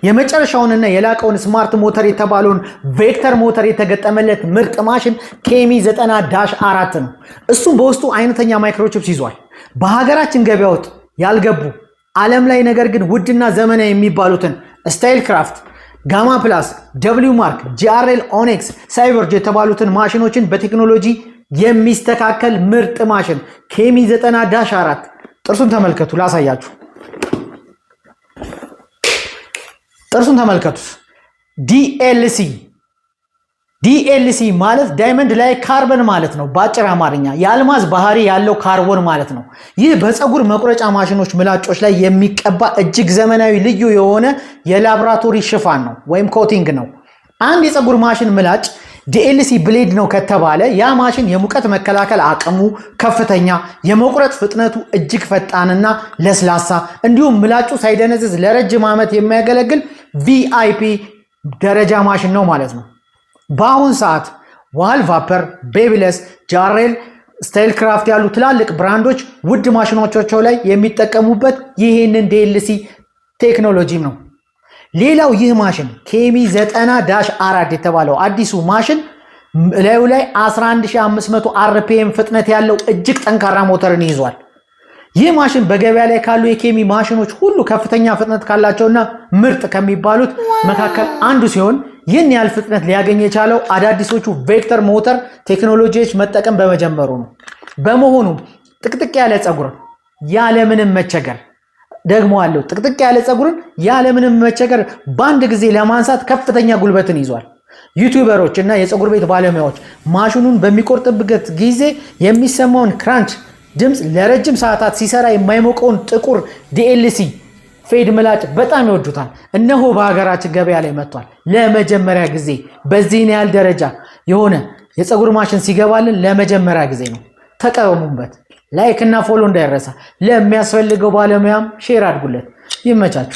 የመጨረሻውንና የላቀውን ስማርት ሞተር የተባለውን ቬክተር ሞተር የተገጠመለት ምርጥ ማሽን ኬሚ 90-4 ነው። እሱም በውስጡ አይነተኛ ማይክሮቺፕስ ይዟል። በሀገራችን ገበያ ውስጥ ያልገቡ ዓለም ላይ ነገር ግን ውድና ዘመናዊ የሚባሉትን ስታይል ክራፍት፣ ጋማ ፕላስ፣ ደብሊው ማርክ፣ ጂአርኤል፣ ኦኔክስ፣ ሳይበርጅ የተባሉትን ማሽኖችን በቴክኖሎጂ የሚስተካከል ምርጥ ማሽን ኬሚ 90-4። ጥርሱን ተመልከቱ፣ ላሳያችሁ። ጥርሱን ተመልከቱ። ዲኤልሲ ማለት ዳይመንድ ላይ ካርበን ማለት ነው። በአጭር አማርኛ የአልማዝ ባህሪ ያለው ካርቦን ማለት ነው። ይህ በፀጉር መቁረጫ ማሽኖች ምላጮች ላይ የሚቀባ እጅግ ዘመናዊ ልዩ የሆነ የላብራቶሪ ሽፋን ነው ወይም ኮቲንግ ነው። አንድ የፀጉር ማሽን ምላጭ ዲኤልሲ ብሌድ ነው ከተባለ ያ ማሽን የሙቀት መከላከል አቅሙ ከፍተኛ፣ የመቁረጥ ፍጥነቱ እጅግ ፈጣንና ለስላሳ እንዲሁም ምላጩ ሳይደነዝዝ ለረጅም ዓመት የሚያገለግል ቪአይፒ ደረጃ ማሽን ነው ማለት ነው። በአሁን ሰዓት ዋል ቫፐር፣ ቤቢለስ፣ ጃሬል፣ ስታይል ክራፍት ያሉ ትላልቅ ብራንዶች ውድ ማሽኖቻቸው ላይ የሚጠቀሙበት ይህንን ዲኤልሲ ቴክኖሎጂ ነው። ሌላው ይህ ማሽን ኬሚ 90-4 የተባለው አዲሱ ማሽን ላዩ ላይ 11500 አርፒኤም ፍጥነት ያለው እጅግ ጠንካራ ሞተርን ይዟል። ይህ ማሽን በገበያ ላይ ካሉ የኬሚ ማሽኖች ሁሉ ከፍተኛ ፍጥነት ካላቸውና ምርጥ ከሚባሉት መካከል አንዱ ሲሆን ይህን ያህል ፍጥነት ሊያገኝ የቻለው አዳዲሶቹ ቬክተር ሞተር ቴክኖሎጂዎች መጠቀም በመጀመሩ ነው። በመሆኑ ጥቅጥቅ ያለ ፀጉርን ያለምንም መቸገር ደግሞ አለው ጥቅጥቅ ያለ ፀጉርን ያለምንም መቸገር በአንድ ጊዜ ለማንሳት ከፍተኛ ጉልበትን ይዟል። ዩቲዩበሮች እና የፀጉር ቤት ባለሙያዎች ማሽኑን በሚቆርጥበት ጊዜ የሚሰማውን ክራንች ድምፅ ለረጅም ሰዓታት ሲሰራ የማይሞቀውን ጥቁር ዲኤልሲ ፌድ ምላጭ በጣም ይወዱታል። እነሆ በሀገራችን ገበያ ላይ መጥቷል። ለመጀመሪያ ጊዜ በዚህን ያህል ደረጃ የሆነ የፀጉር ማሽን ሲገባልን ለመጀመሪያ ጊዜ ነው። ተቀበሙበት። ላይክ እና ፎሎ እንዳይረሳ። ለሚያስፈልገው ባለሙያም ሼር አድርጉለት። ይመቻችሁ።